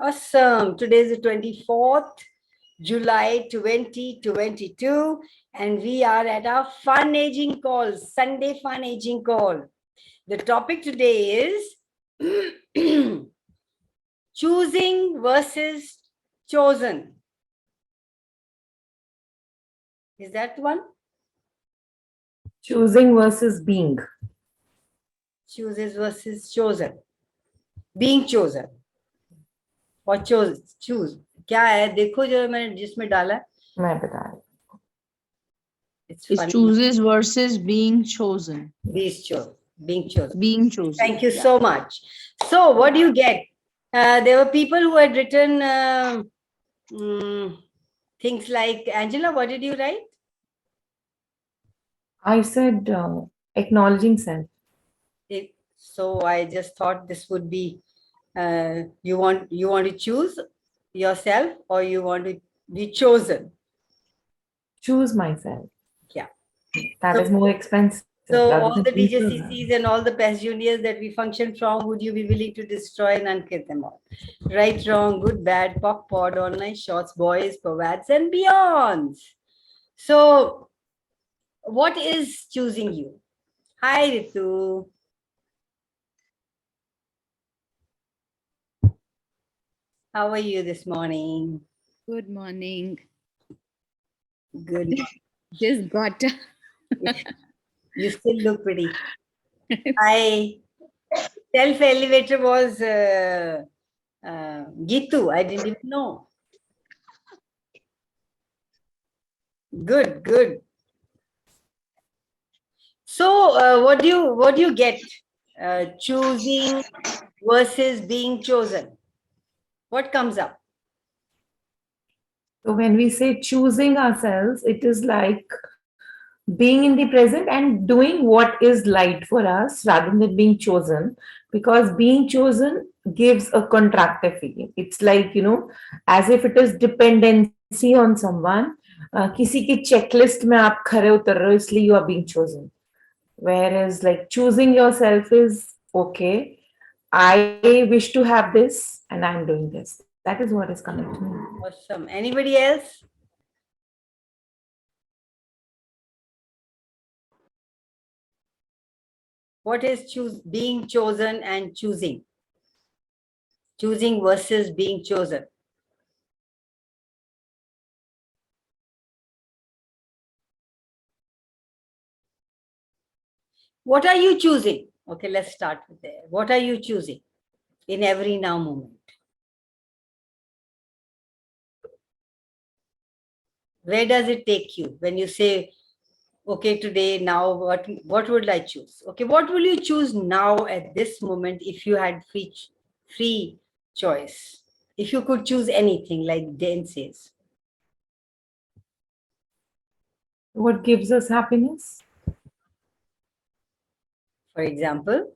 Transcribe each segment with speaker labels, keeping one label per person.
Speaker 1: Awesome. Today is the 24th July 2022, and we are at our fun aging call, Sunday fun aging call. The topic today is choosing versus chosen. Is that one?
Speaker 2: Choosing versus being.
Speaker 1: Chooses versus chosen. Being chosen. Or choose. क्या है देखो जो मैंने जिसमें डाला है.
Speaker 2: मैं बता रही हूँ.
Speaker 1: It's
Speaker 3: It's
Speaker 1: funny.
Speaker 3: chooses versus being chosen.
Speaker 1: Being chosen.
Speaker 3: Being chosen.
Speaker 1: Thank you so much. So what do you get? There were people who had written things like, Angela, what did you write?
Speaker 2: I said acknowledging self.
Speaker 1: So I just thought this would be, you want to choose yourself or you want to be chosen?
Speaker 2: Choose myself.
Speaker 1: Yeah.
Speaker 2: That is more expensive.
Speaker 1: So
Speaker 2: rather
Speaker 1: all
Speaker 2: than
Speaker 1: the
Speaker 2: being
Speaker 1: DJCCs and all the past juniors that we function from, would you be willing to destroy and unkit them all? Right, wrong, good, bad, POC, pod, online, shorts, boys, pervads, and beyonds. So what is choosing you? Hi, Ritu. How are you this morning?
Speaker 4: Good morning.
Speaker 1: Good.
Speaker 4: Just got
Speaker 1: You still look pretty. I self-elevator was Gitu. I didn't even know. Good, good. So what do you get? Choosing versus being chosen. What comes up?
Speaker 2: So when we say choosing ourselves, it is like being in the present and doing what is light for us rather than being chosen, because being chosen gives a contractive feeling. It's like, as if it is dependency on someone. किसी की checklist में आप खरे उतर रहे हो इसलिए you are being chosen. Whereas like choosing yourself is okay. I wish to have this and I'm doing this. That is what is coming to me.
Speaker 1: Awesome. Anybody else? What is being chosen and choosing? Choosing versus being chosen. What are you choosing? Okay, let's start with there. What are you choosing in every now moment? Where does it take you when you say, okay, today, now, what would I choose? Okay, what will you choose now at this moment if you had free choice? If you could choose anything, like Dan says.
Speaker 2: What gives us happiness?
Speaker 1: For example?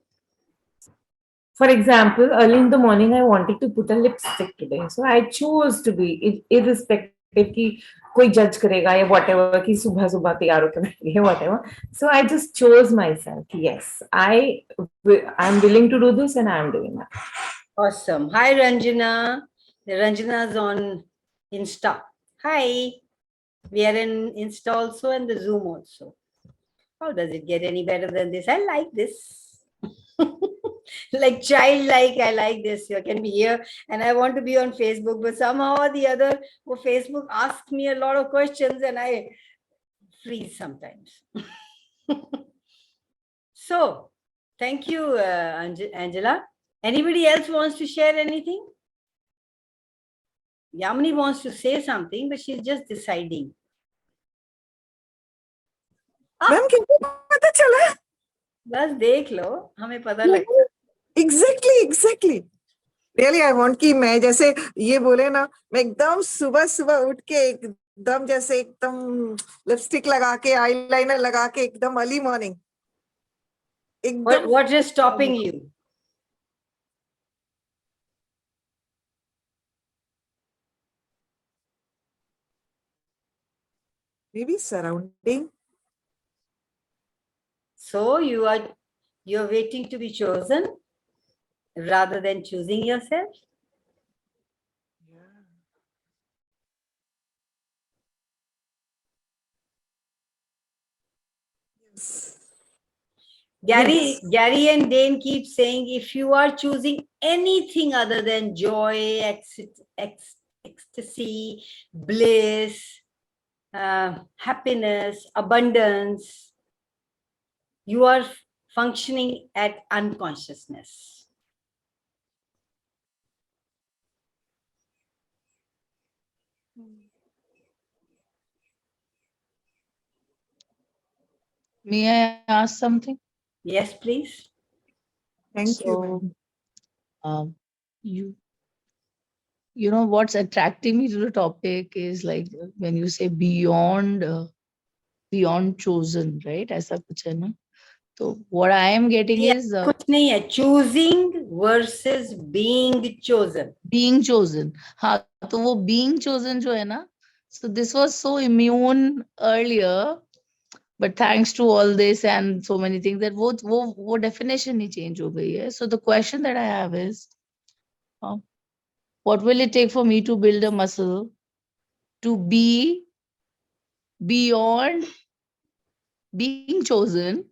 Speaker 2: For example, early in the morning, I wanted to put a lipstick today. So I chose to be irrespective कि कोई judge करेगा या whatever कि सुबह सुबह तैयार होकर बैठी है whatever. So I just chose myself. Yes, I'm willing to do this and I'm doing that.
Speaker 1: Awesome. Hi, Ranjana. Ranjana's on Insta. Hi. We are in Insta also and the Zoom also. How does it get any better than this? I like this. Like childlike, I like this. You can be here and I want to be on Facebook, but somehow or the other, Facebook asks me a lot of questions and I freeze sometimes. So, thank you, Angela. Anybody else wants to share anything? Yamini wants to say something, but she's just deciding.
Speaker 5: Ma'am किनको पता चला?
Speaker 1: बस देख लो, हमें पता लगता.
Speaker 5: Exactly. Really, I want कि मैं जैसे ये बोले ना, मैं एकदम सुबह सुबह उठ के एकदम जैसे एकदम लिपस्टिक लगा के आईलाइनर लगा के एकदम early morning.
Speaker 1: What is stopping you?
Speaker 5: Maybe surrounding.
Speaker 1: So you're waiting to be chosen rather than choosing yourself? Gary and Dane keep saying, if you are choosing anything other than joy, ecstasy, bliss, happiness, abundance, you are functioning at unconsciousness.
Speaker 3: May I ask something?
Speaker 1: Yes, please.
Speaker 5: Thank you.
Speaker 3: So, you know what's attracting me to the topic is like when you say beyond chosen, right? ऐसा कुछ है ना? So what I am getting
Speaker 1: Yeah,
Speaker 3: is
Speaker 1: कुछ नहीं है. Choosing versus being chosen.
Speaker 3: being chosen. हाँ, तो वो being chosen जो है ना, so this was so immune earlier, but thanks to all this and so many things that वो definition ही change हो गई है. So the question that I have is, what will it take for me to build a muscle to be beyond being chosen?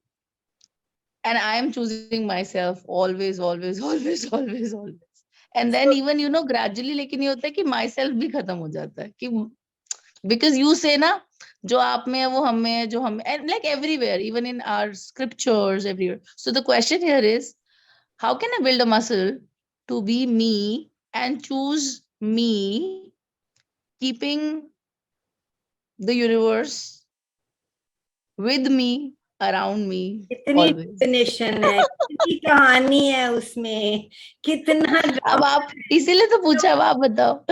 Speaker 3: And I am choosing myself always, always, always, always, always. And then even, you know, gradually, लेकिन ये होता है कि myself भी खत्म हो जाता है कि because you say ना, जो आप में है वो हम में है, जो हम, and like everywhere, even in our scriptures, everywhere. So the question here is, how can I build a muscle to be me and choose me, keeping the universe with me, around me,
Speaker 1: कितनी
Speaker 3: always.
Speaker 1: definition है, कितनी कहानी है उसमें, कितना
Speaker 3: अब आप इसीलिए तो पूछा, अब आप बताओ.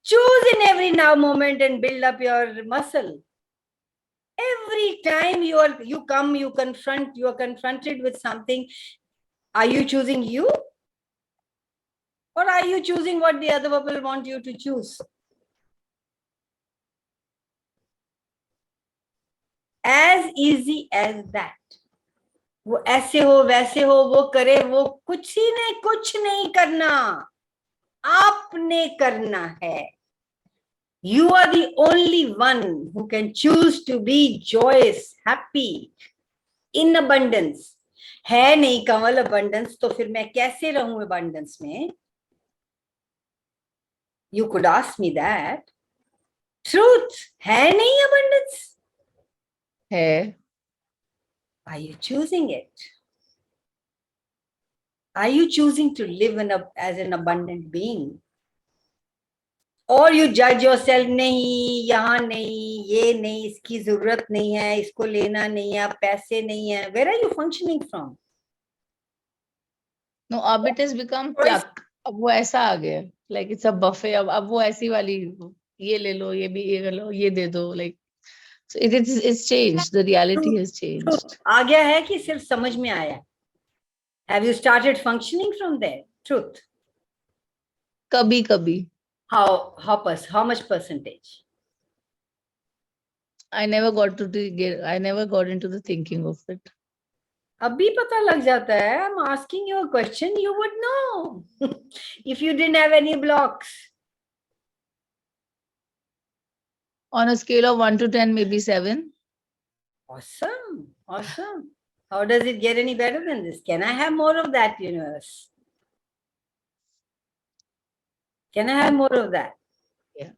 Speaker 1: choose in every now moment and build up your muscle. Every time you are confronted with something, are you choosing you, or are you choosing what the other people want you to choose? As easy as that. वो ऐसे हो वैसे हो, वो करे, वो कुछ नहीं करना, आपने करना है. You are the only one who can choose to be joyous, happy, in abundance. है नहीं कंवल abundance, तो फिर मैं कैसे रहूं abundance में? You could ask me that. Truth, है नहीं abundance?
Speaker 3: है.
Speaker 1: Are you choosing it? Are you choosing to live as an abundant being? Or you judge yourself, नहीं, यहाँ नहीं, ये नहीं, इसकी जरूरत नहीं है, इसको लेना नहीं है, पैसे नहीं है. Where are you functioning from?
Speaker 3: No, अब it has become cluck. अब वो ऐसा आ गया, like it's a buffet. अब वो ऐसी वाली, ये ले लो, ये भी ये कर लो, ये दे दो, like so it's changed. The reality has changed.
Speaker 1: आ गया है कि सिर्फ समझ में आया? Have you started functioning from there? Truth.
Speaker 3: कभी कभी.
Speaker 1: How much percentage?
Speaker 3: I never got into the thinking of it.
Speaker 1: अभी पता लग जाता है. I'm asking you a question, you would know. If you didn't have any blocks.
Speaker 3: On a scale of 1 to 10, maybe 7.
Speaker 1: Awesome. How does it get any better than this? Can I have more of that, universe? Can I have more of that?
Speaker 3: Yeah.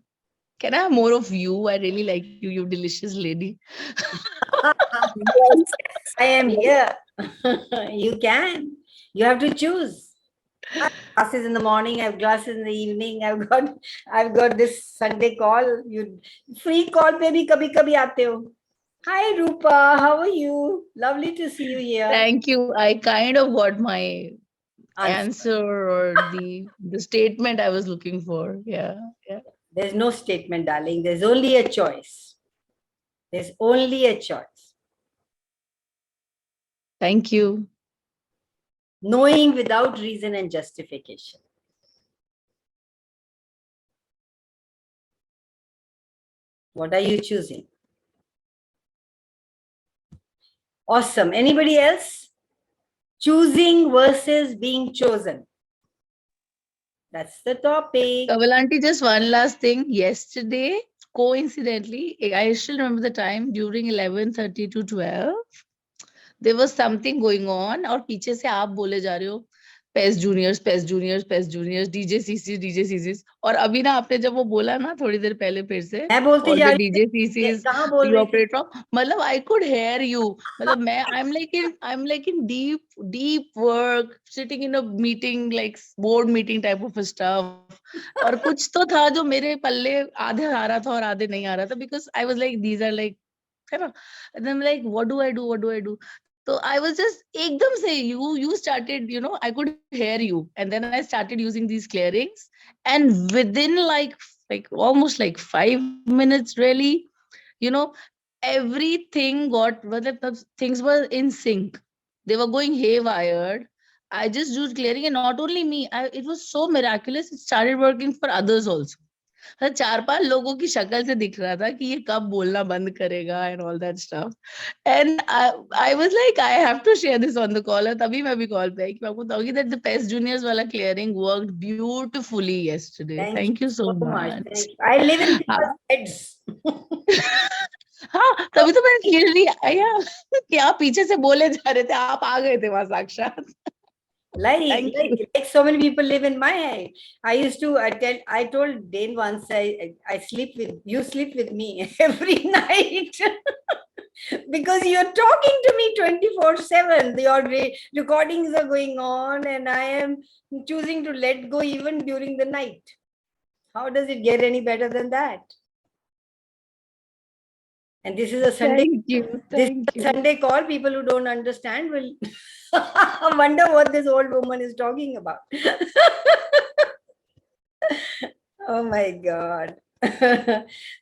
Speaker 3: Can I have more of you? I really like you, you delicious lady.
Speaker 1: Yes, I am here. You can. You have to choose. I have classes in the morning, I have classes in the evening. I've got this Sunday call. You free call पे भी कभी-कभी आते हो. Hi Rupa, how are you? Lovely to see you here.
Speaker 3: Thank you. I kind of got my answer or the statement I was looking for. Yeah.
Speaker 1: There's no statement, darling. There's only a choice. There's only a choice.
Speaker 3: Thank you.
Speaker 1: Knowing without reason and justification. What are you choosing? Awesome. Anybody else? Choosing versus being chosen. That's the topic.
Speaker 3: Kanwal aunty, just one last thing. Yesterday, coincidentally, I still remember the time during 11:30 to 12. there was something going on और पीछे से आप बोले जा रहे हो pace juniors DJ सीसीस और अभी ना आपने जब वो बोला ना थोड़ी देर पहले फिर से
Speaker 1: मैं बोलती
Speaker 3: all
Speaker 1: जा
Speaker 3: the
Speaker 1: रही
Speaker 3: DJ
Speaker 1: थी,
Speaker 3: CCs
Speaker 1: कहाँ बोल
Speaker 3: you
Speaker 1: रही थी?
Speaker 3: operate from मतलब I could hear you मतलब मैं I'm like in deep work sitting in a meeting like board meeting type of stuff और कुछ तो था जो मेरे पल्ले आधे आ रहा था और आधे नहीं आ रहा था because I was like these are like है ना and then I'm like what do I do so I was just ekdam se you started I could hear you and then I started using these clearings and within like almost like 5 minutes really you know everything got matlab, things were in sync they were going haywire I just used clearing and not only me it was so miraculous it started working for others also हाँ, 4-5 लोगों की शक्ल से दिख रहा था कि ये कब बोलना बंद करेगा and all that stuff and I was like I have to share this on the call और तभी मैं भी कॉल पे आई कि मैं आपको बताऊंगी दैट द पेस्ट जूनियर्स वाला clearing worked beautifully yesterday thank you so much
Speaker 1: Thank you. I live in people's heads.
Speaker 3: हाँ तभी तो मैंने क्लियरली आया कि आप पीछे से बोले जा रहे थे आप आ गए थे वहां साक्षात Thank you.
Speaker 1: Like so many people live in my head. I told Dane once I sleep with you sleep with me every night because you're talking to me 24/7. Your recordings are going on and I am choosing to let go even during the night. How does it get any better than that? And this is a Sunday.
Speaker 3: Thank you.
Speaker 1: Sunday call. People who don't understand will wonder what this old woman is talking about. Oh my God.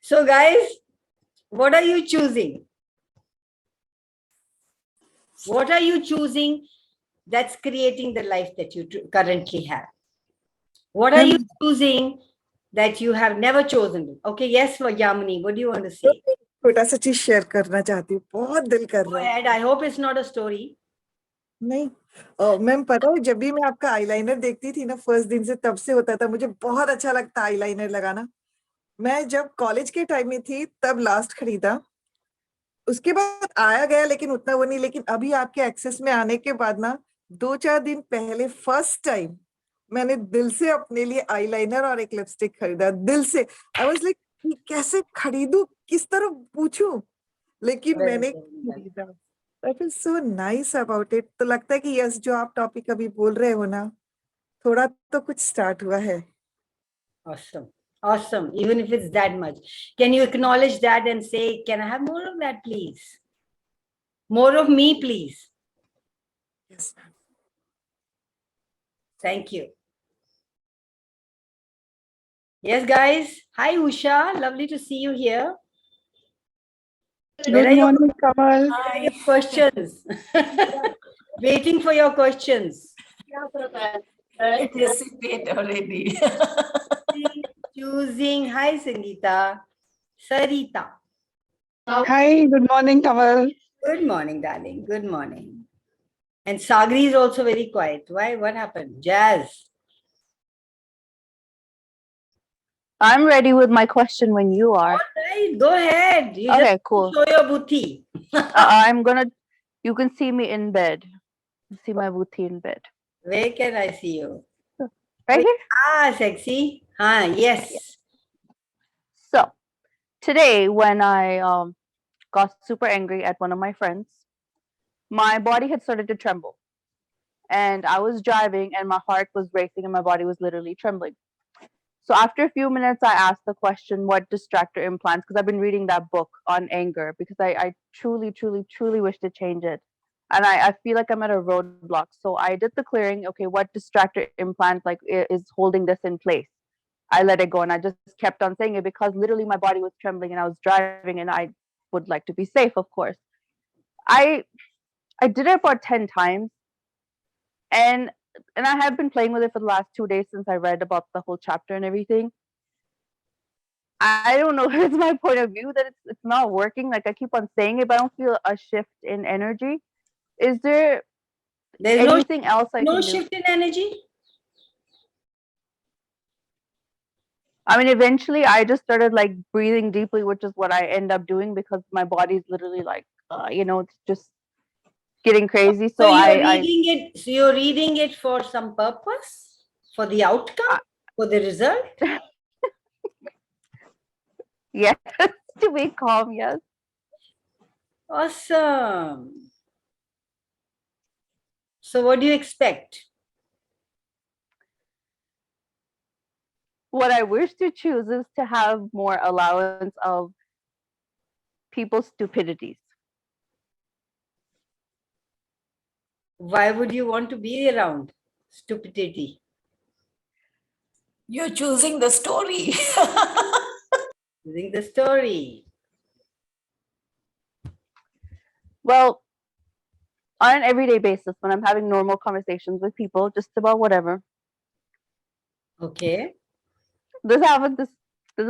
Speaker 1: So, guys, what are you choosing? What are you choosing that's creating the life that you currently have? What are you choosing that you have never chosen? Okay, yes, for Yamini, what do you want to say?
Speaker 5: छोटा सा चीज share करना चाहती हूँ, बहुत दिल कर
Speaker 1: Go
Speaker 5: रहा है।
Speaker 1: ahead. I hope it's not a story.
Speaker 5: नहीं, मैम पता है जब भी मैं आपका आईलाइनर देखती थी ना फर्स्ट दिन से, तब से होता था, मुझे बहुत अच्छा लगता आईलाइनर लगाना। मैं जब कॉलेज के टाइम में थी तब लास्ट खरीदा, उसके बाद आया गया लेकिन उतना वो नहीं। लेकिन अभी आपके एक्सेस में आने के बाद ना 2-4 दिन पहले फर्स्ट टाइम मैंने दिल से अपने लिए आईलाइनर और एक लिपस्टिक खरीदा, दिल से। आई वाज लाइक कैसे खरीदूं, किस तरह पूछूं, लेकिन मैंने खरीदा। I feel so nice about it. तो लगता है कि यस, जो आप टॉपिक अभी बोल रहे हो ना, थोड़ा तो कुछ स्टार्ट हुआ है।
Speaker 1: Awesome. Awesome. Even if it's that much. Can you acknowledge that and say, can I have more of that, please? More of me, please.
Speaker 5: Yes, ma'am.
Speaker 1: Thank you. Yes, guys. Hi, Usha. Lovely to see you here.
Speaker 6: Good morning, Kanwal.
Speaker 1: Where are your questions? Waiting for your questions.
Speaker 3: Anticipate already.
Speaker 1: Choosing. Hi, Sangeeta. Sarita.
Speaker 6: Hi, good morning, Kanwal.
Speaker 1: Good morning, darling. Good morning. And Sagri is also very quiet. Why? What happened? Jazz.
Speaker 7: I'm ready with my question when you are.
Speaker 1: Right, go ahead. You
Speaker 7: Okay,
Speaker 1: just
Speaker 7: cool.
Speaker 1: show your butti.
Speaker 7: You can see me in bed. See my booty in bed.
Speaker 1: Where can I see you?
Speaker 7: Right here.
Speaker 1: Ah, sexy. Ah, yes.
Speaker 7: So, today when I got super angry at one of my friends, my body had started to tremble. And I was driving and my heart was racing and my body was literally trembling. So after a few minutes, I asked the question, what distractor implants? Because I've been reading that book on anger because I truly, truly, truly wish to change it. And I feel like I'm at a roadblock. So I did the clearing. Okay, what distractor implant is holding this in place? I let it go and I just kept on saying it because literally my body was trembling and I was driving and I would like to be safe, of course. I did it about 10 times and I have been playing with it for the last 2 days since I read about the whole chapter and everything. I don't know if it's my point of view that it's not working. Like I keep on saying it, but I don't feel a shift in energy. Is there
Speaker 1: There's
Speaker 7: anything else I
Speaker 1: no
Speaker 7: can do?
Speaker 1: shift in energy?
Speaker 7: I mean, eventually I just started like breathing deeply, which is what I end up doing because my body's literally like, it's just getting crazy.
Speaker 1: So
Speaker 7: So
Speaker 1: you're reading it for some purpose, for the outcome, for the result.
Speaker 7: yes, to be calm. Yes.
Speaker 1: Awesome. So what do you expect?
Speaker 7: What I wish to choose is to have more allowance of people's stupidities.
Speaker 1: Why would you want to be around stupidity?
Speaker 2: You're choosing the story.
Speaker 1: Using the story.
Speaker 7: Well, on an everyday basis, when I'm having normal conversations with people, just about whatever,
Speaker 1: Okay.
Speaker 7: this happened. This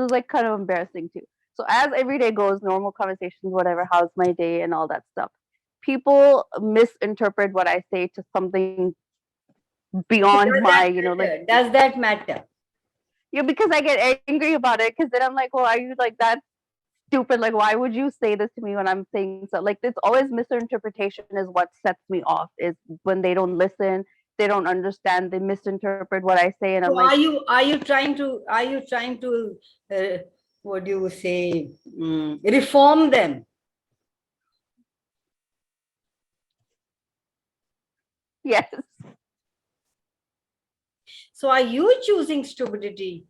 Speaker 7: is like kind of embarrassing too. So as every day goes, normal conversations, whatever, how's my day, and all that stuff. People misinterpret what I say to something beyond
Speaker 1: Does
Speaker 7: my,
Speaker 1: that
Speaker 7: like,
Speaker 1: matter? Does that matter?
Speaker 7: yeah, because I get angry about it. Because then I'm like, well, are you like that stupid? Like, why would you say this to me when I'm saying so? Like, it's always misinterpretation is what sets me off. Is when they don't listen, they don't understand, they misinterpret what I say, and I'm
Speaker 1: So
Speaker 7: like,
Speaker 1: are you trying to what do you say, reform them?
Speaker 7: yes,
Speaker 1: So are you choosing stupidity?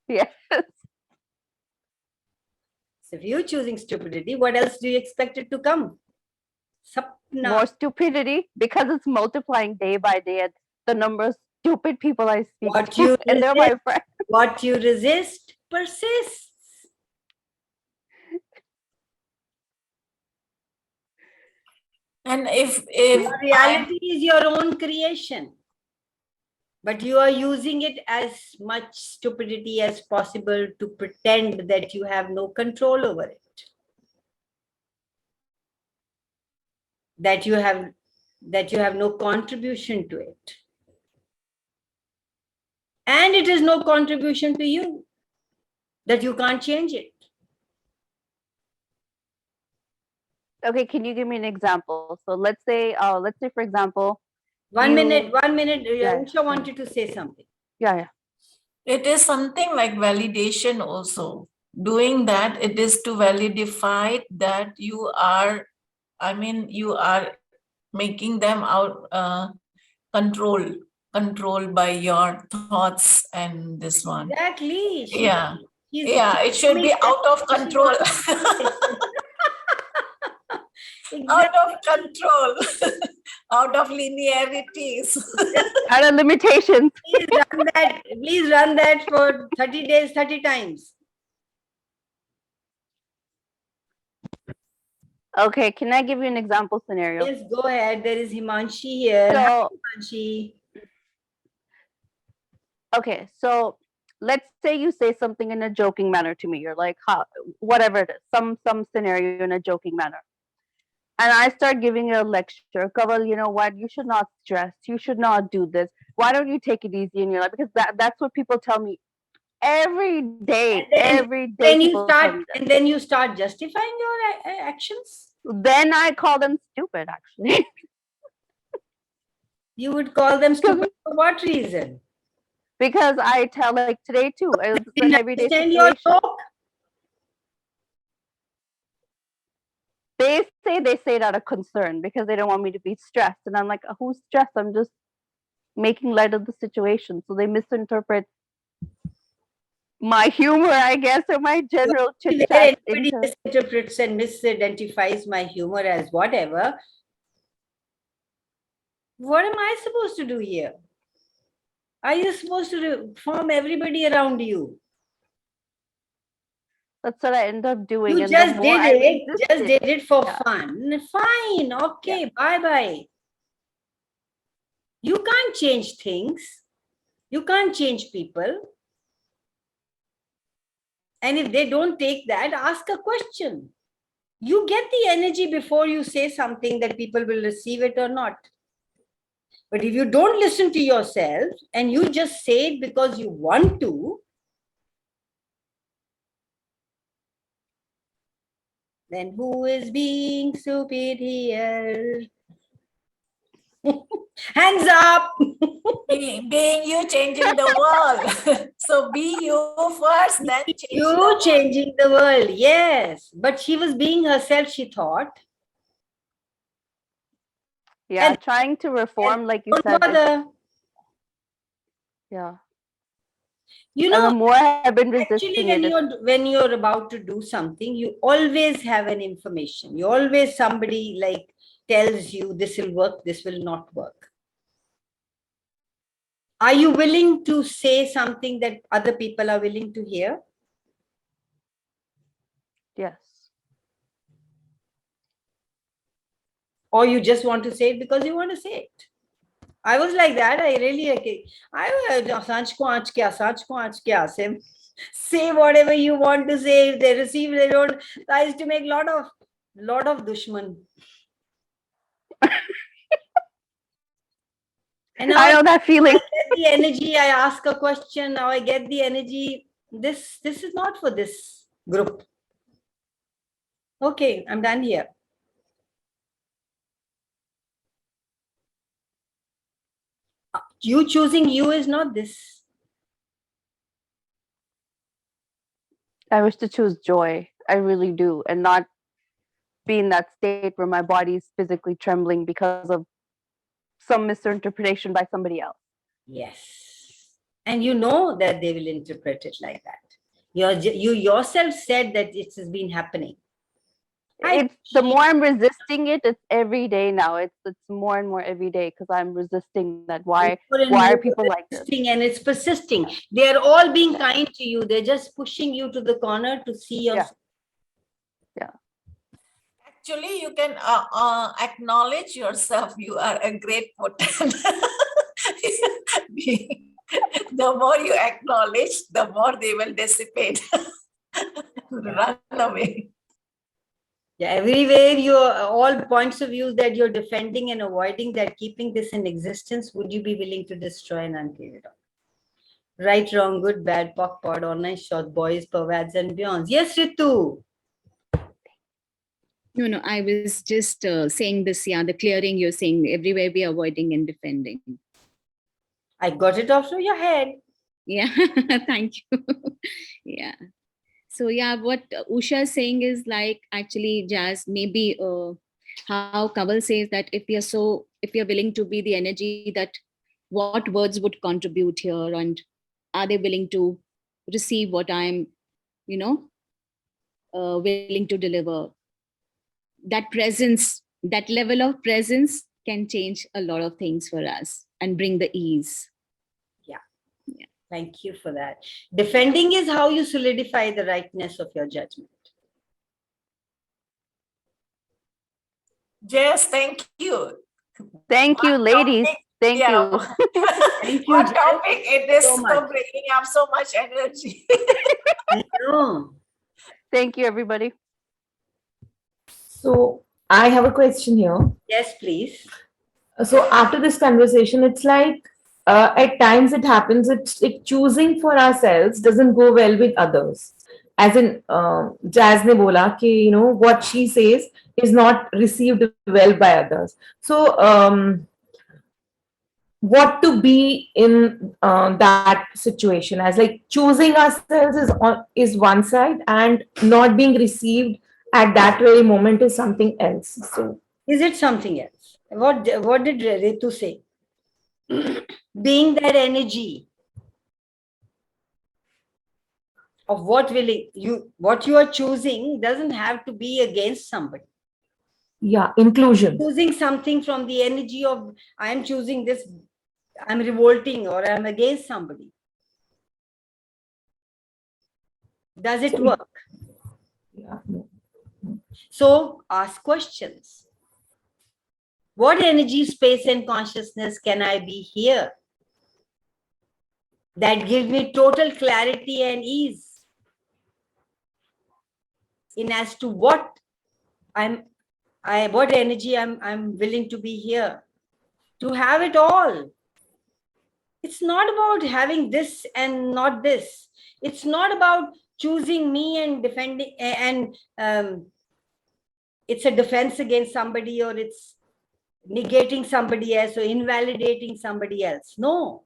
Speaker 7: yes.
Speaker 1: So if you're choosing stupidity, what else do you expect it to come? Sapna.
Speaker 7: More stupidity because it's multiplying day by day at the number of stupid people I speak
Speaker 1: What
Speaker 7: to,
Speaker 1: you
Speaker 7: and they're my
Speaker 1: resist,
Speaker 7: friends.
Speaker 1: what you resist persists.
Speaker 2: And if
Speaker 1: Your reality is your own creation, but you are using it as much stupidity as possible to pretend that you have no control over it, that you have no contribution to it, and it is no contribution to you, that you can't change it.
Speaker 7: Okay, can you give me an example? So let's say for example,
Speaker 1: One minute.
Speaker 7: Yeah,
Speaker 1: Usha wanted to say something.
Speaker 7: yeah.
Speaker 2: it is something like validation also. Doing that, it is to validify that you are, you are making them out control by your thoughts and this one.
Speaker 1: Exactly.
Speaker 2: Yeah.
Speaker 1: She's
Speaker 2: It should be out of control. Out of control, out of linearities.
Speaker 7: Out of limitations.
Speaker 1: Please run that for 30 days, 30 times.
Speaker 7: Okay, can I give you an example scenario?
Speaker 1: Yes, go ahead. There is Himanshi here.
Speaker 7: So,
Speaker 1: Hi, Himanshi.
Speaker 7: okay, so let's say you say something in a joking manner to me. You're like, whatever it is, some scenario in a joking manner. And I start giving you a lecture. Kanwal, you know what? You should not stress. You should not do this. Why don't you take it easy in your life? Because that's what people tell me every day. Every day
Speaker 1: Then you
Speaker 7: people tell
Speaker 1: start,
Speaker 7: me that.
Speaker 1: and then you start justifying your actions.
Speaker 7: Then I call them stupid, actually.
Speaker 1: You would call them stupid for what reason?
Speaker 7: Because I tell, like today too, it's an everyday
Speaker 1: Understand your
Speaker 7: situation.
Speaker 1: joke?
Speaker 7: They say it out of concern because they don't want me to be stressed. And I'm like, who's stressed? I'm just making light of the situation. So they misinterpret my humor, I guess, or my general chit chat.
Speaker 1: Anybody misinterprets and misidentifies my humor as whatever. What am I supposed to do here? Are you supposed to reform everybody around you?
Speaker 7: That's what I end up doing.
Speaker 1: You
Speaker 7: And
Speaker 1: just
Speaker 7: the more I
Speaker 1: did it for
Speaker 7: Yeah.
Speaker 1: fun. Fine, okay, bye-bye. You can't change things. You can't change people. And if they don't take that, ask a question. You get the energy before you say something that people will receive it or not. But if you don't listen to yourself and you just say it because you want to, Then who is being stupid here? Hands up!
Speaker 8: Being you changing the world. So be you first, then change the
Speaker 1: You
Speaker 8: world.
Speaker 1: changing the world, yes. But she was being herself, she thought.
Speaker 7: Yeah,
Speaker 1: And
Speaker 7: trying to reform, like you
Speaker 1: don't
Speaker 7: said, it's,
Speaker 1: bother.
Speaker 7: yeah.
Speaker 1: You
Speaker 7: And the
Speaker 1: know,
Speaker 7: more I've been
Speaker 1: actually,
Speaker 7: resisting it, it's,
Speaker 1: when you're about to do something, you always have an information. You always somebody like tells you this will work, this will not work. Are you willing to say something that other people are willing to hear?
Speaker 7: yes.
Speaker 1: Or you just want to say it because you want to say it? I was like that. I really like say whatever you want to say. If they receive, they don't. I used to make lot of dushman. And now
Speaker 7: I
Speaker 1: I
Speaker 7: know that feeling.
Speaker 1: get the energy. I ask a question. Now I get the energy. This is not for this group. Okay, I'm done here. You choosing you is not this.
Speaker 7: I wish to choose joy. I really do. And not be in that state where my body is physically trembling because of some misinterpretation by somebody else.
Speaker 1: Yes. And you know that they will interpret it like that. You yourself said that it has been happening.
Speaker 7: It's the more I'm resisting it, it's every day now. It's more and more every day because I'm resisting that. Why are people like this?
Speaker 1: And it's persisting. They are all being kind to you. They're just pushing you to the corner to see your.
Speaker 7: Yeah.
Speaker 8: Actually, you can acknowledge yourself. You are a great potent. The more you acknowledge, the more they will dissipate. Run away.
Speaker 1: Yeah, everywhere you're all points of view that you're defending and avoiding, that keeping this in existence, would you be willing to destroy and unclear it all? Right, wrong, good, bad, POC, pod, online, short, boys, pervads, and beyonds. Yes, Ritu.
Speaker 4: No, I was just saying this, yeah, the clearing you're saying, everywhere we are avoiding and defending.
Speaker 1: I got it off to your head.
Speaker 4: Yeah, thank you. Yeah. So yeah, what Usha is saying is like actually Jazz, maybe how Kanwal says that if we are willing to be the energy, that what words would contribute here, and are they willing to receive what I'm, willing to deliver? That presence, that level of presence can change a lot of things for us and bring the ease.
Speaker 1: Yeah. Thank you for that. Defending is how you solidify the rightness of your judgment.
Speaker 8: Jess, thank you.
Speaker 7: Thank you, ladies. Thank you.
Speaker 1: Thank you.
Speaker 8: What topic? It is
Speaker 1: so much.
Speaker 8: bringing up so much energy.
Speaker 1: I know.
Speaker 7: Thank you, everybody.
Speaker 2: So I have a question here.
Speaker 1: Yes, please.
Speaker 2: So after this conversation, it's like at times it happens. It's like choosing for ourselves doesn't go well with others. As in, Jazz ne bola ki what she says is not received well by others. So what to be in that situation, as like choosing ourselves is one side, and not being received at that very moment is something else. So
Speaker 1: is it something else? What did Ritu say? Being that energy of what you are choosing doesn't have to be against somebody.
Speaker 2: yeah, inclusion.
Speaker 1: Choosing something from the energy of I'm choosing this, I'm revolting, or I'm against somebody. Does it work?
Speaker 2: Yeah.
Speaker 1: So ask questions. What energy, space, and consciousness can I be here that gives me total clarity and ease in as to what energy I'm willing to be here to have it all. It's not about having this and not this. It's not about choosing me and defending and it's a defense against somebody, or it's negating somebody else or invalidating somebody else. No.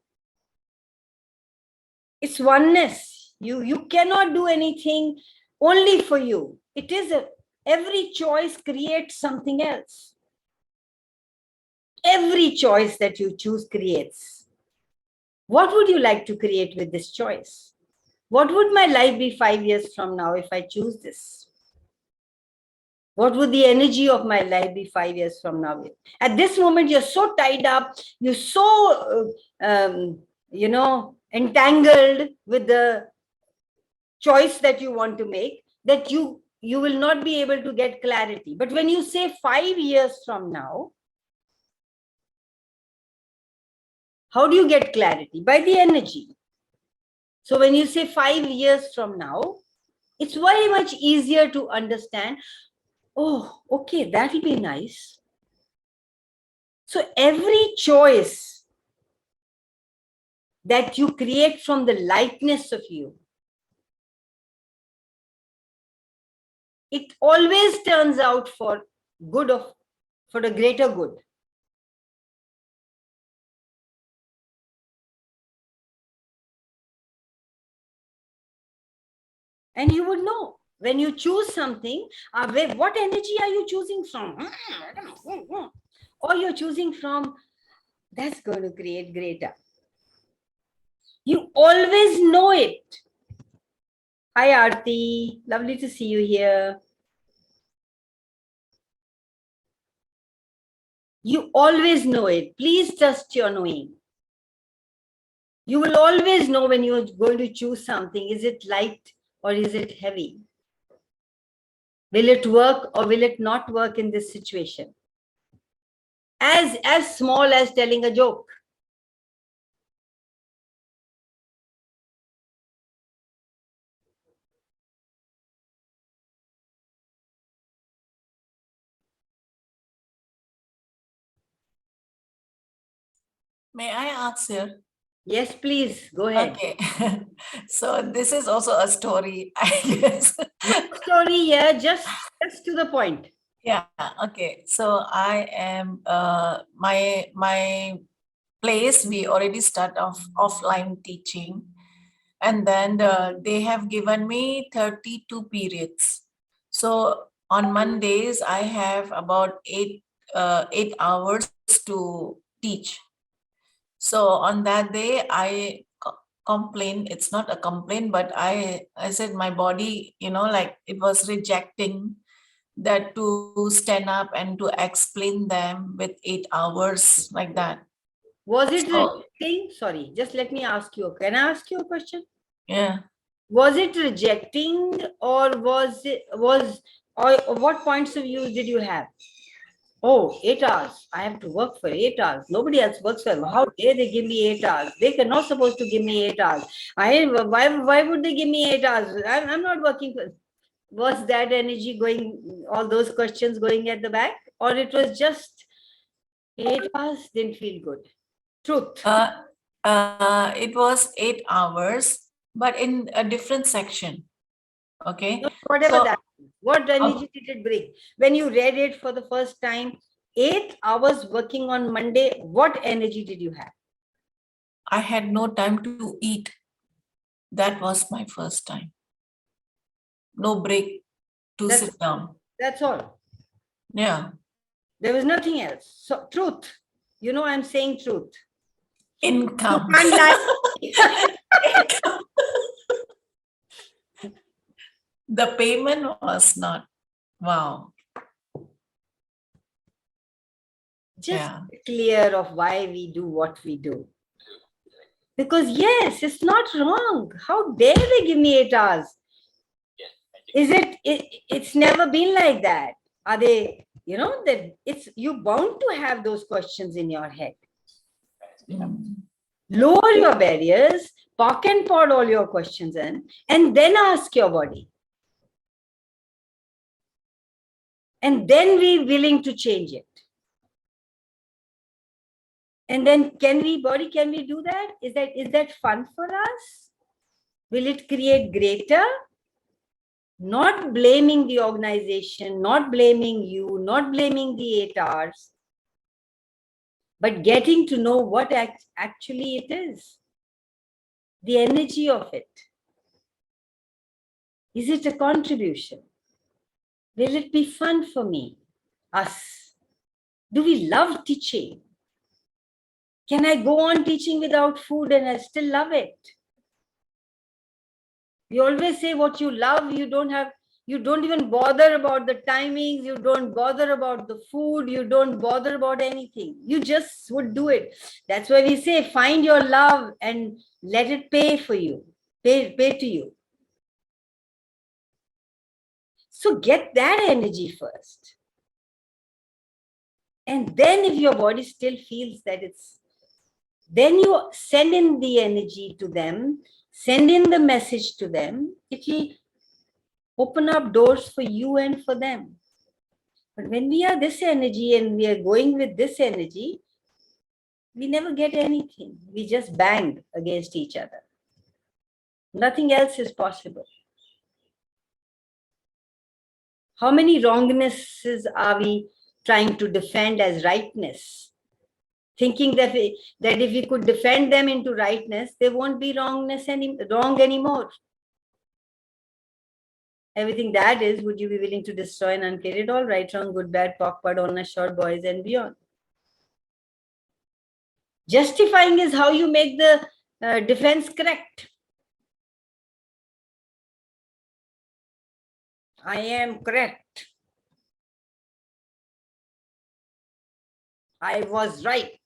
Speaker 1: It's oneness. You cannot do anything only for you. It is every choice creates something else. Every choice that you choose creates. What would you like to create with this choice? What would my life be 5 years from now if I choose this? What would the energy of my life be 5 years from now? At this moment, you're so tied up, you're so, entangled with the choice that you want to make, that you will not be able to get clarity. But when you say 5 years from now, how do you get clarity? By the energy. So when you say 5 years from now, it's very much easier to understand. Oh, okay, that'll be nice. So every choice that you create from the lightness of you, it always turns out for the greater good. And you would know when you choose something, what energy are you choosing from? Or you're choosing from, that's going to create greater. You always know it. Hi, Aarti. Lovely to see you here. You always know it. Please trust your knowing. You will always know when you're going to choose something. Is it light or is it heavy? Will it work or will it not work in this situation? As small as telling a joke.
Speaker 8: May I ask here?
Speaker 1: Yes, please, go ahead.
Speaker 8: Okay. So this is also a story, I guess.
Speaker 1: Story here, just to the point.
Speaker 8: Yeah, okay. So I am my place, we already start off offline teaching. And then they have given me 32 periods. So on Mondays, I have about 8 hours to teach. So on that day, I complain. It's not a complaint, but I said my body, like it was rejecting that to stand up and to explain them with 8 hours like that.
Speaker 1: Was it
Speaker 8: So,
Speaker 1: rejecting? Sorry, just let me ask you. Can I ask you a question?
Speaker 8: yeah.
Speaker 1: Was it rejecting, or or what points of view did you have? Oh, 8 hours. I have to work for 8 hours. Nobody else works for. How dare they give me 8 hours? They are not supposed to give me 8 hours. Why would they give me 8 hours? I'm not working for. Was that energy going, all those questions going at the back? Or it was just 8 hours didn't feel good? Truth.
Speaker 8: It was 8 hours, but in a different section. Okay.
Speaker 1: Whatever
Speaker 8: So,
Speaker 1: that is. What energy did it bring? When you read it for the first time, 8 hours working on Monday, what energy did you have?
Speaker 8: I had no time to eat. That was my first time. No break to sit down.
Speaker 1: That's all.
Speaker 8: Yeah.
Speaker 1: There was nothing else. So truth. I'm saying truth.
Speaker 8: Income.
Speaker 1: You can't lie.
Speaker 8: Income. The payment was not, wow.
Speaker 1: Just clear of why we do what we do. Because yes, it's not wrong. How dare they give me 8 hours? It's never been like that. Are they, that you're bound to have those questions in your head. Lower your barriers, park and pod all your questions in, and then ask your body. And then be willing to change it. And then can we do that? Is that fun for us? Will it create greater? Not blaming the organization, not blaming you, not blaming the 8 hours, but getting to know what actually it is. The energy of it. Is it a contribution? Will it be fun for me? Us. Do we love teaching? Can I go on teaching without food and I still love it? You always say what you love, you don't even bother about the timings, you don't bother about the food, you don't bother about anything. You just would do it. That's why we say find your love and let it pay for you, pay to you. So get that energy first. And then if your body still feels that then you send in the energy to them, send in the message to them. It will open up doors for you and for them. But when we are this energy and we are going with this energy, we never get anything. We just bang against each other. Nothing else is possible. How many wrongnesses are we trying to defend as rightness? Thinking that if we could defend them into rightness, they won't be wrong anymore. Everything that is, would you be willing to destroy and uncreate it all? Right, wrong, good, bad, POC, PUD, honest, short, boys, and beyond. Justifying is how you make the defense correct. I am correct. I was right.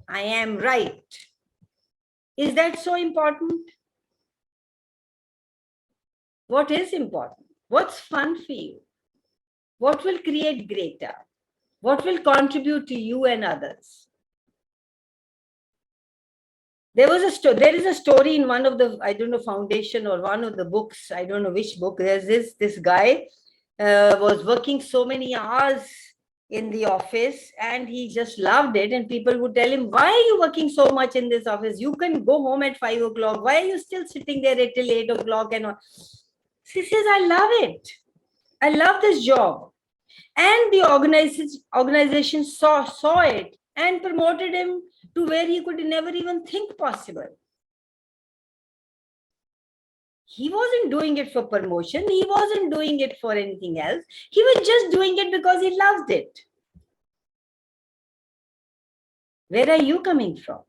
Speaker 1: I am right. Is that so important? What is important? What's fun for you? What will create greater? What will contribute to you and others? There is a story in one of the, I don't know, foundation or one of the books, I don't know which book. There's this guy was working so many hours in the office and he just loved it. And people would tell him, why are you working so much in this office? You can go home at 5 o'clock. Why are you still sitting there till 8 o'clock? And all? He says, I love it. I love this job. And the organization saw it and promoted him to where he could never even think possible. He wasn't doing it for promotion. He wasn't doing it for anything else. He was just doing it because he loved it. Where are you coming from?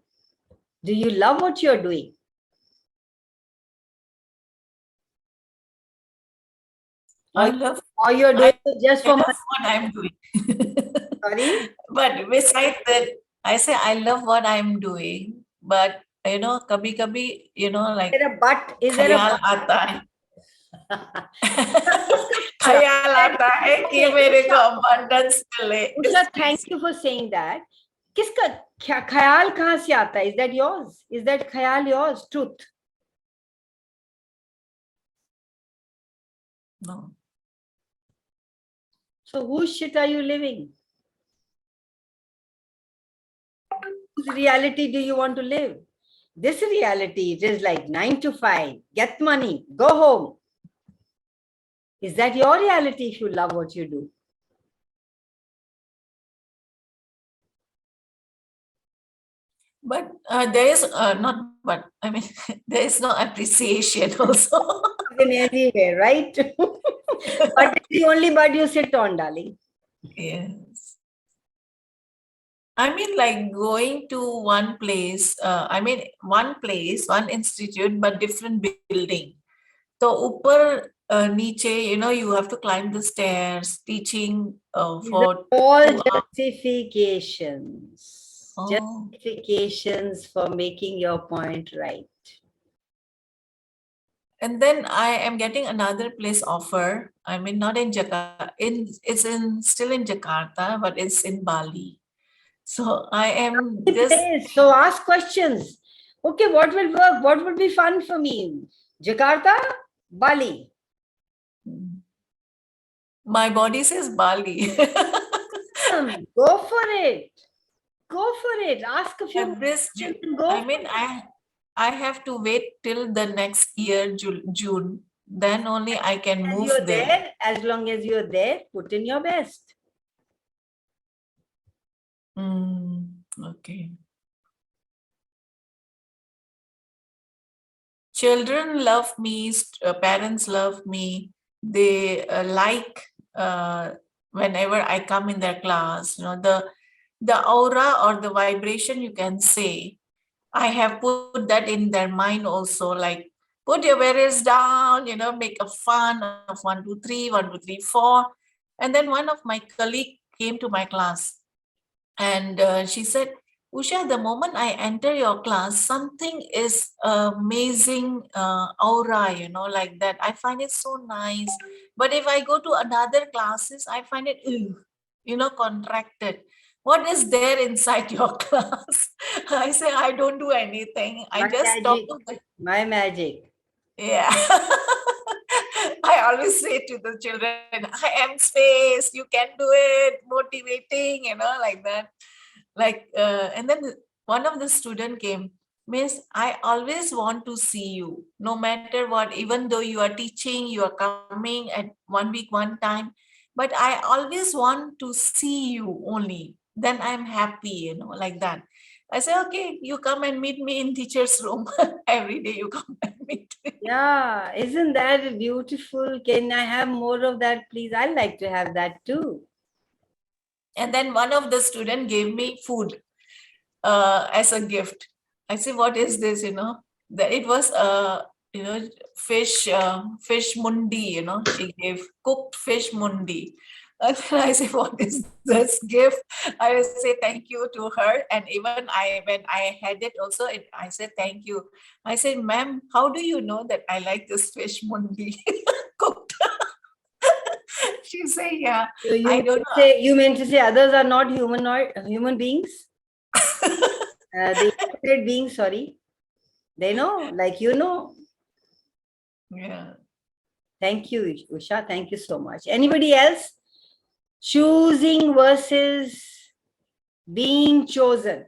Speaker 1: Do you love what you're doing?
Speaker 8: I love
Speaker 1: Or you're doing it just for
Speaker 8: I love
Speaker 1: money?
Speaker 8: what I'm doing.
Speaker 1: Sorry?
Speaker 8: But besides that, I say I love what I'm doing. But kabhi kabhi, like
Speaker 1: Is there a but? Is there a
Speaker 8: ख्याल
Speaker 1: but?
Speaker 8: आता है ख्याल आता है कि मेरे को abundance मिले.
Speaker 1: Usha, thank you for saying that. किसका ख्याल कहाँ से आता है? Is that yours? Is that ख्याल yours? Truth?
Speaker 8: No.
Speaker 1: So whose shit are you living? Whose reality do you want to live? This reality, it is like 9 to 5, get money, go home. Is that your reality if you love what you do?
Speaker 8: But there is there is no appreciation also.
Speaker 1: In anywhere, right? But it's the only bud you sit on, darling.
Speaker 8: Yes. I mean, like going to one place, one institute, but different building. So upper, niche, you have to climb the stairs, teaching
Speaker 1: These
Speaker 8: for
Speaker 1: are all
Speaker 8: 2 hours.
Speaker 1: justifications.
Speaker 8: Oh.
Speaker 1: Justifications for making your point right.
Speaker 8: And then I am getting another place offer. I mean, not in Jakarta. Still in Jakarta, but it's in Bali. So I am just
Speaker 1: So ask questions. Okay, what will work? What would be fun for me? Jakarta, Bali.
Speaker 8: my body says Bali.
Speaker 1: Go for it. Go for it. Ask a few
Speaker 8: And this
Speaker 1: questions and go.
Speaker 8: I mean, I have to wait till the next year, June, then only I can
Speaker 1: As
Speaker 8: move
Speaker 1: you're
Speaker 8: there.
Speaker 1: there, as long as you're there, put in your best.
Speaker 8: Okay. Children love me, parents love me. They like whenever I come in their class, the aura or the vibration, you can say. I have put that in their mind also, like put your barriers down, make a fun of 1, 2, 3, 1, 2, 3, 4. And then one of my colleague came to my class and she said, Usha, the moment I enter your class, something is amazing aura, like that. I find it so nice. But if I go to another classes, I find it, contracted. What is there inside your class? I say, I don't do anything. I
Speaker 1: My
Speaker 8: just talk
Speaker 1: magic.
Speaker 8: to the
Speaker 1: My magic.
Speaker 8: yeah. I always say to the children, I am space, you can do it, motivating, like that. And then one of the student came, Miss, I always want to see you, no matter what, even though you are teaching, you are coming at 1 week, one time, but I always want to see you only. Then I'm happy, like that. I say, okay, you come and meet me in teacher's room. Every day you come and meet me.
Speaker 1: Yeah, isn't that beautiful? Can I have more of that, please? I'd like to have that too.
Speaker 8: And then one of the student gave me food as a gift. I say, what is this? That it was fish mundi. She gave cooked fish mundi. And then I say, what is this gift? I say thank you to her. And even when I had it also, I said thank you. I said, ma'am, how do you know that I like this fish mundi cooked? She say, yeah,
Speaker 1: So
Speaker 8: I don't know.
Speaker 1: you meant to say others are not human beings? The intelligent beings, sorry. They know, like you know.
Speaker 8: Yeah.
Speaker 1: Thank you, Usha. Thank you so much. Anybody else? Choosing versus being chosen.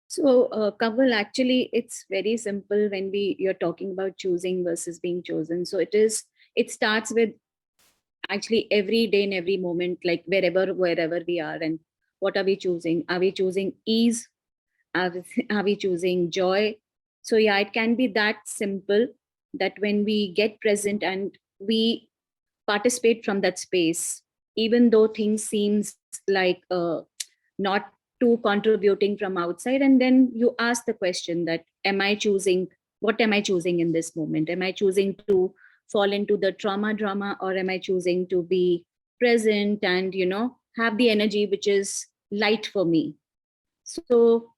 Speaker 4: So, Kanwal, actually, it's very simple when you're talking about choosing versus being chosen. So it starts with actually every day and every moment, like wherever we are, and what are we choosing? Are we choosing ease? Are we choosing joy? So yeah, it can be that simple, that when we get present and we participate from that space, even though things seems like not too contributing from outside, and then you ask the question that what am I choosing in this moment? Am I choosing to fall into the trauma drama, or am I choosing to be present and have the energy which is light for me? So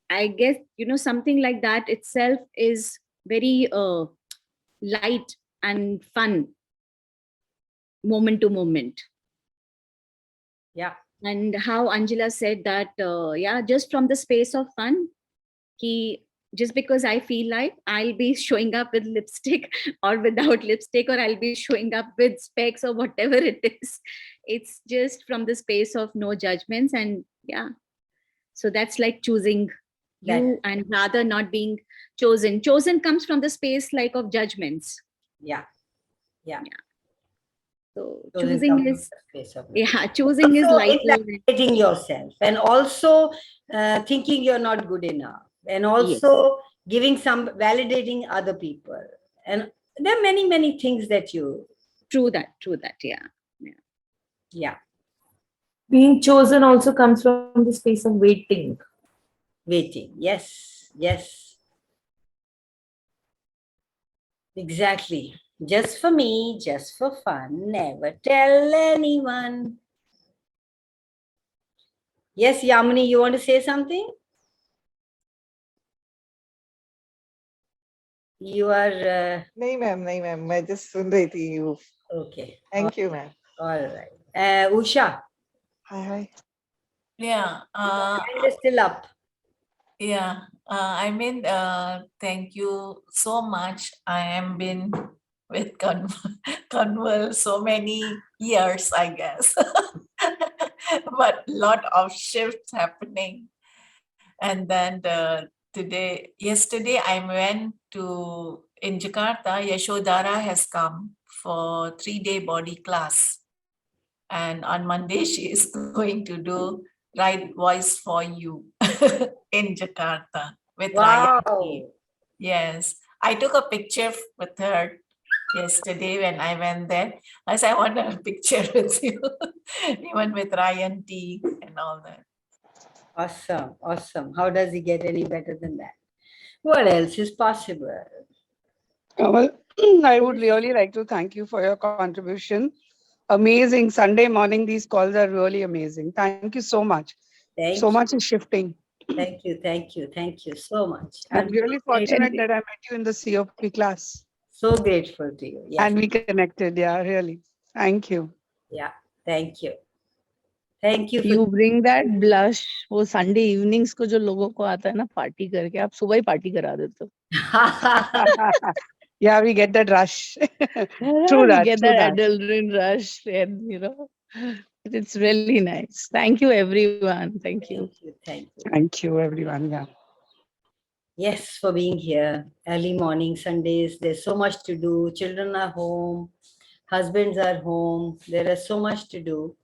Speaker 4: I guess something like that itself is very light and fun, moment to moment.
Speaker 1: Yeah.
Speaker 4: And how Angela said that, yeah, just from the space of fun, just because I feel like I'll be showing up with lipstick or without lipstick, or I'll be showing up with specs or whatever it is. It's just from the space of no judgments. And yeah, so that's like choosing you, and rather not being chosen. Chosen comes from the space like of judgments.
Speaker 1: Yeah.
Speaker 4: So
Speaker 1: Chosen
Speaker 4: choosing
Speaker 1: comes from
Speaker 4: is,
Speaker 1: the space of
Speaker 4: choosing is
Speaker 1: also
Speaker 4: lighter.
Speaker 1: evaluating yourself, and also thinking you're not good enough, and also giving some validating other people, and there are many things that you
Speaker 4: True that, yeah.
Speaker 2: Being chosen also comes from the space of waiting.
Speaker 1: Yes, exactly. Just for me, just for fun, never tell anyone. Yes, Yamini, you want to say something? You are
Speaker 5: नहीं ma'am मैं just सुन रही थी you.
Speaker 1: okay.
Speaker 5: Thank you ma'am.
Speaker 1: All right. Usha.
Speaker 5: Hi.
Speaker 8: Yeah.
Speaker 1: Hand is still up.
Speaker 8: Yeah. Thank you so much. I am been with Kanwal so many years, I guess. But lot of shifts happening. And then yesterday I went in Jakarta, Yashodhara has come for 3-day body class. And on Monday, she is going to do Right Voice for You in Jakarta with Ryan T.
Speaker 1: Wow.
Speaker 8: Yes, I took a picture with her yesterday when I went there. I said, I want a picture with you, even with Ryan T and all that.
Speaker 1: Awesome. Awesome. How does it get any better than that? What else is possible?
Speaker 6: Kamal, I would really like to thank you for your contribution. Amazing. Sunday morning, these calls are really amazing. Thank you so much.
Speaker 1: Thank
Speaker 6: So
Speaker 1: you.
Speaker 6: much is shifting.
Speaker 1: Thank you. Thank you. Thank you so much.
Speaker 6: I'm really fortunate
Speaker 1: and
Speaker 6: that I met you in the COP class
Speaker 1: so grateful to you. Yes.
Speaker 6: and we connected. Yeah, really. Thank you.
Speaker 1: Yeah. Thank you. Thank you.
Speaker 3: You bring that blush. वो Sunday evenings को जो लोगों को आता है ना party करके, आप सुबह ही party करा देते हो.
Speaker 6: Yeah, we get that rush.
Speaker 3: Yeah,
Speaker 6: True
Speaker 3: we
Speaker 6: that.
Speaker 3: get
Speaker 6: True
Speaker 3: that
Speaker 6: that.
Speaker 3: adrenaline rush, and it's really nice. Thank you, everyone. Thank you.
Speaker 1: Thank you. Thank you.
Speaker 6: Thank you, everyone. Yeah.
Speaker 1: Yes, for being here. Early morning, Sundays, there's so much to do. Children are home, husbands are home. There is so much to do.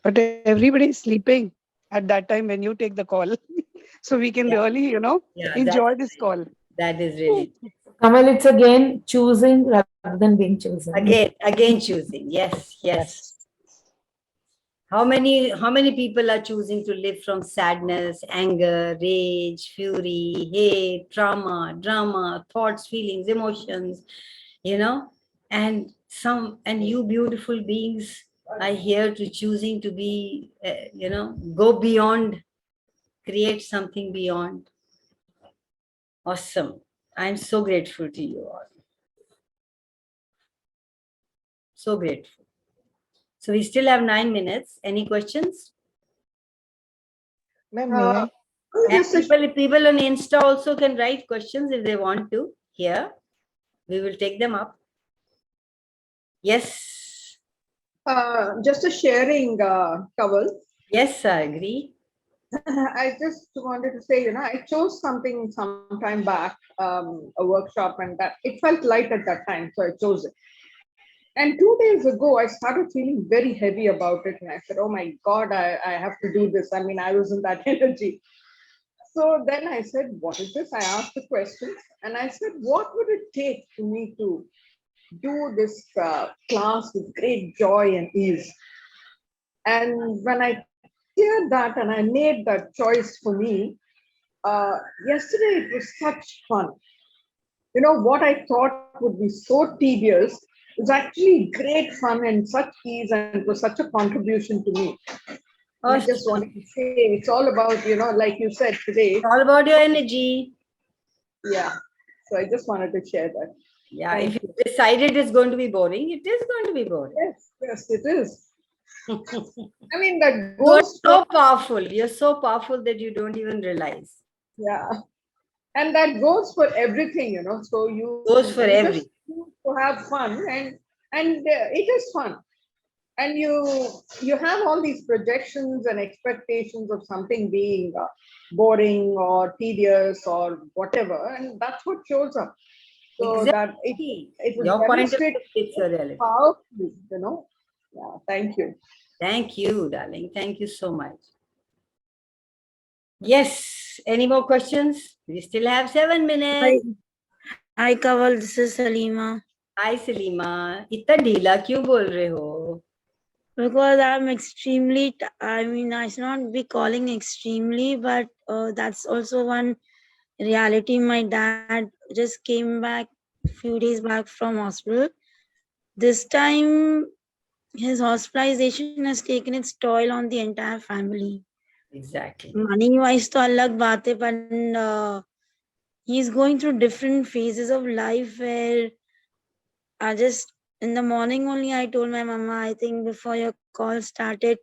Speaker 6: But everybody is sleeping at that time when you take the call. So we can
Speaker 1: Yeah.
Speaker 6: really,
Speaker 1: Yeah,
Speaker 6: enjoy this call.
Speaker 1: that is really
Speaker 2: Kamal, it's again choosing rather than being chosen.
Speaker 1: again choosing. Yes, yes. How many people are choosing to live from sadness, anger, rage, fury, hate, trauma, drama, thoughts, feelings, emotions, and you beautiful beings are here to choosing to be, go beyond, create something beyond. Awesome. I'm so grateful to you all. So grateful. So we still have 9 minutes. Any questions?
Speaker 5: Ma'am, may I?
Speaker 1: And people on Insta also can write questions if they want to. Here, we will take them up. Yes.
Speaker 9: Just a sharing, Kanwal.
Speaker 1: Yes, I agree.
Speaker 9: I just wanted to say, I chose something some time back, a workshop, and that it felt light at that time, so I chose it. And 2 days ago, I started feeling very heavy about it, and I said, "Oh my God, I have to do this." I mean, I was in that energy. So then I said, "What is this?" I asked the questions, and I said, "What would it take for me to do this class with great joy and ease?" And when I heard that and I made that choice for me, yesterday it was such fun. What I thought would be so tedious was actually great fun and such ease, and it was such a contribution to me. I just wanted to say it's all about, like you said today.
Speaker 1: It's all about your energy.
Speaker 9: Yeah. So I just wanted to share that.
Speaker 1: Yeah. If you decided it's going to be boring, it is going to be boring.
Speaker 9: Yes, it is. I mean, that
Speaker 1: You're
Speaker 9: goes
Speaker 1: so powerful. You're so powerful that you don't even realize.
Speaker 9: Yeah. And that goes for everything, So you
Speaker 1: Goes for
Speaker 9: you
Speaker 1: everything.
Speaker 9: just choose to have fun, and it is fun. And you have all these projections and expectations of something being boring or tedious or whatever, and that's what shows up. So that it was
Speaker 1: Your point of view
Speaker 9: demonstrated
Speaker 1: is your reality.
Speaker 9: powerfully, Yeah, thank you.
Speaker 1: Thank you, darling. Thank you so much. Yes. Any more questions? We still have 7 minutes.
Speaker 10: Hi, Kanwal. This is Salima.
Speaker 1: Hi, Salima. इतना ढीला क्यों बोल रहे हो?
Speaker 10: Because I'm extremely, I should not be calling extremely, but that's also one reality. My dad just came back a few days back from hospital. This time, his hospitalization has taken its toll on the entire family.
Speaker 1: Exactly.
Speaker 10: Money-wise, to alag baat hai, but he's going through different phases of life where in the morning only, I told my mama, I think before your call started,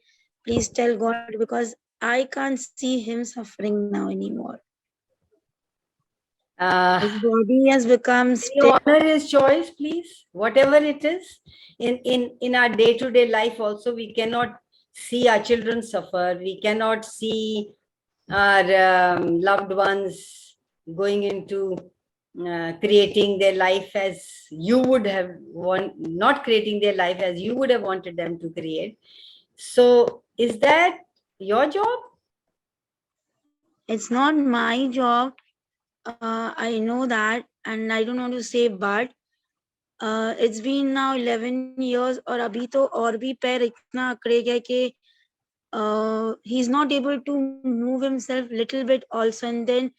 Speaker 10: please tell God, because I can't see him suffering now anymore. His body has become
Speaker 1: Can you honor his choice, please? Whatever it is. In our day-to-day life also, we cannot see our children suffer. We cannot see our loved ones, going into creating their life as you would have not creating their life as you would have wanted them to create. So is that your job?
Speaker 10: It's not my job. I know that, and I don't want to say, but it's been now 11 years, और अभी तो और भी पैर इतना अकड़े गया कि he's not able to move himself little bit also, and then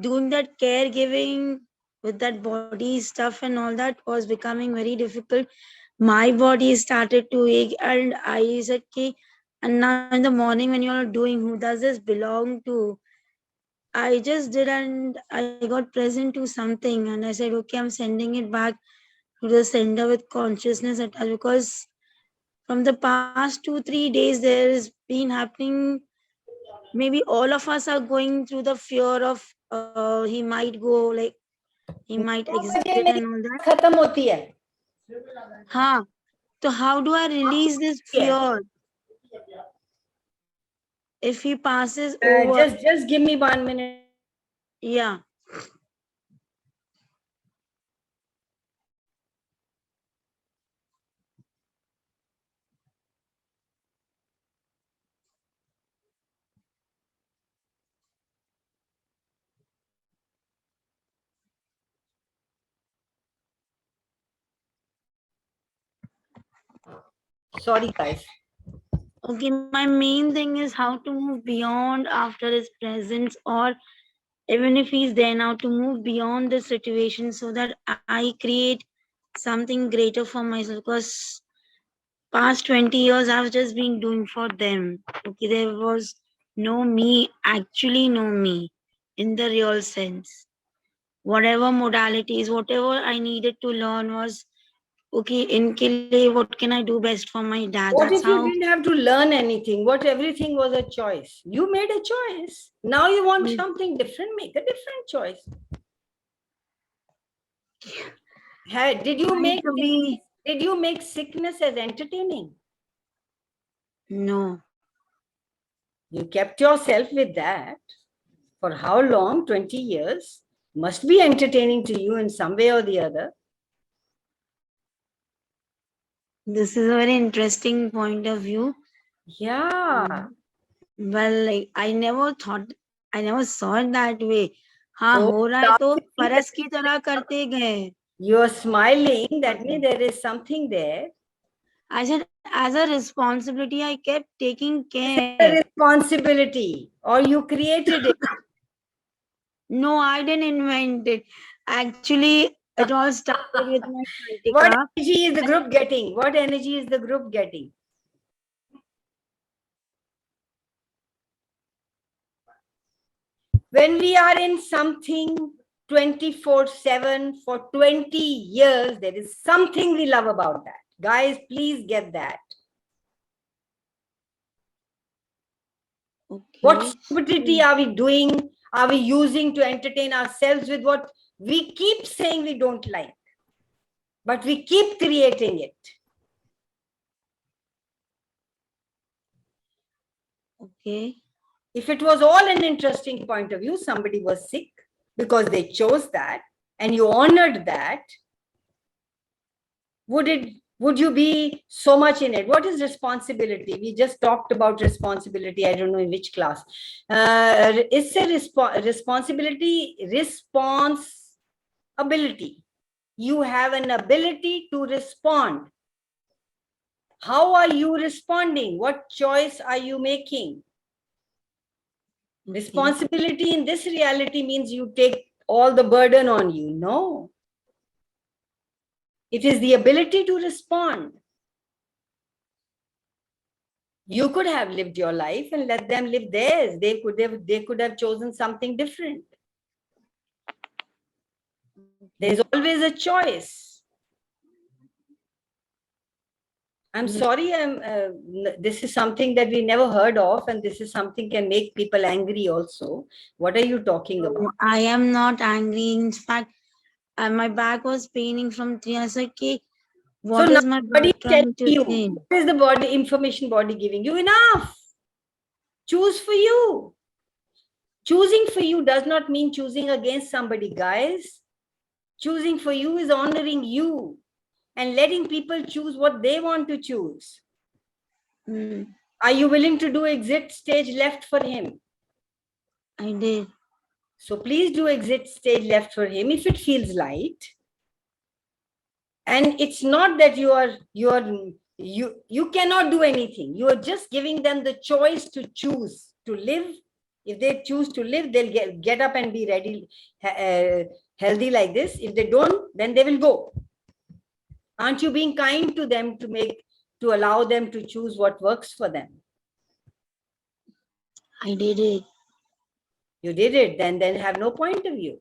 Speaker 10: doing that caregiving with that body stuff and all that was becoming very difficult. My body started to ache, and I said, "Okay." And now in the morning when you're doing, who does this belong to? I just did, and I got present to something, and I said, "Okay, I'm sending it back to the sender with consciousness attached," because from the past 2-3 days there has been happening. Maybe all of us are going through the fear of he might go, like he might
Speaker 1: 9
Speaker 10: exit
Speaker 1: बजे
Speaker 10: and
Speaker 1: मेरी
Speaker 10: all that.
Speaker 1: खत्म होती है.
Speaker 10: हाँ, so how do I release this fear if he passes over?
Speaker 1: Just give me 1 minute.
Speaker 10: Yeah.
Speaker 1: Sorry guys.
Speaker 10: Okay, my main thing is how to move beyond after his presence, or even if he's there now, to move beyond the situation so that I create something greater for myself. Because past 20 years I've just been doing for them. Okay, there was no me, actually no me in the real sense. Whatever modalities, whatever I needed to learn was okay, in Kile, what can I do best for my dad?
Speaker 1: What
Speaker 10: That's
Speaker 1: if you
Speaker 10: how.
Speaker 1: didn't have to learn anything? What everything was a choice? You made a choice. Now you want something different, make a different choice. Did you make sickness as entertaining?
Speaker 10: No.
Speaker 1: You kept yourself with that. For how long? 20 years. Must be entertaining to you in some way or the other.
Speaker 10: This is a very interesting point of view.
Speaker 1: Yeah.
Speaker 10: Well, like, I never saw it that way. हाँ,
Speaker 1: So,
Speaker 10: हो रहा है तो फरस की तरह करते गए.
Speaker 1: You're smiling, that means there is something there.
Speaker 10: I said, as a responsibility, I kept taking care.
Speaker 1: A responsibility, or you created it.
Speaker 10: No, I didn't invent it. Actually, it all started with my
Speaker 1: What
Speaker 10: Kritika.
Speaker 1: energy is the group getting? What energy is the group getting? When we are in something 24/7 for 20 years, there is something we love about that. Guys, please get that.
Speaker 10: Okay.
Speaker 1: What stupidity are we doing? Are we using to entertain ourselves with what we keep saying we don't like? But we keep creating it.
Speaker 10: Okay.
Speaker 1: If it was all an interesting point of view, somebody was sick because they chose that and you honored that, would you be so much in it? What is responsibility? We just talked about responsibility. I don't know in which class. It's a responsibility, responsibility. You have an ability to respond. How are you responding? What choice are you making? Responsibility in this reality means you take all the burden on you. No. It is the ability to respond. You could have lived your life and let them live theirs. They could have chosen something different. There's always a choice. I'm sorry, this is something that we never heard of, and this is something can make people angry also. What are you talking about?
Speaker 10: I am not angry. In fact, my back was paining from 3 hours. Okay, what is my body trying to say?
Speaker 1: What is the body information body giving you? Enough. Choose for you. Choosing for you does not mean choosing against somebody, guys. Choosing for you is honoring you and letting people choose what they want to choose.
Speaker 10: Mm,
Speaker 1: Are you willing to do exit stage left for him?
Speaker 10: I did.
Speaker 1: So please do exit stage left for him if it feels light. And it's not that you cannot do anything. You are just giving them the choice to choose to live. If they choose to live, they'll get up and be ready, healthy like this. If they don't, then they will go. Aren't you being kind to them to allow them to choose what works for them?
Speaker 10: I did it.
Speaker 1: You did it, then have no point of view.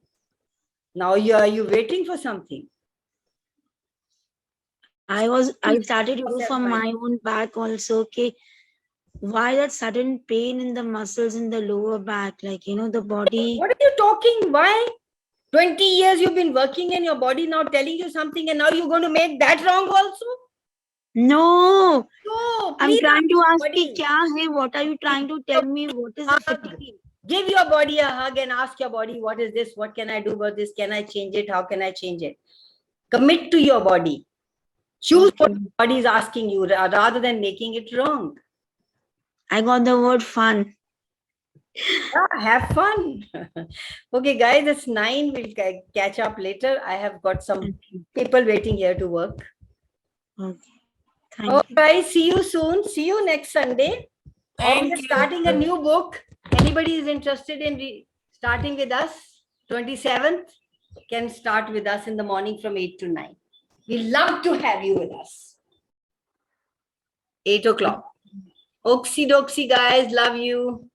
Speaker 1: Now are you waiting for something?
Speaker 10: I started to do
Speaker 1: Yourself
Speaker 10: from
Speaker 1: mind.
Speaker 10: my own back also. Okay. Why that sudden pain in the muscles in the lower back? Like, you know, the body.
Speaker 1: What are you talking? Why? 20 years you've been working and your body now telling you something and now you're going to make that wrong also?
Speaker 10: No,
Speaker 1: No,
Speaker 10: I'm
Speaker 1: please
Speaker 10: trying to ask
Speaker 1: body.
Speaker 10: you, kya hai? What are you trying to tell me? What is the fatigue?
Speaker 1: Give your body a hug and ask your body, what is this? What can I do about this? Can I change it? How can I change it? Commit to your body. Choose what
Speaker 10: Okay.
Speaker 1: your body is asking you rather than making it wrong.
Speaker 10: I got the word fun.
Speaker 1: Yeah, have fun. Okay, guys, it's 9. We'll catch up later. I have got some
Speaker 10: Okay.
Speaker 1: people waiting here to work.
Speaker 10: Okay. Thank
Speaker 1: All
Speaker 10: you.
Speaker 1: right, see you soon. See you next Sunday.
Speaker 8: Thank
Speaker 1: We're
Speaker 8: you.
Speaker 1: starting a new book. Anybody is interested in starting with us? 27th can start with us in the morning from 8 to 9. We love to have you with us. 8 o'clock. Oxy doxy, guys. Love you.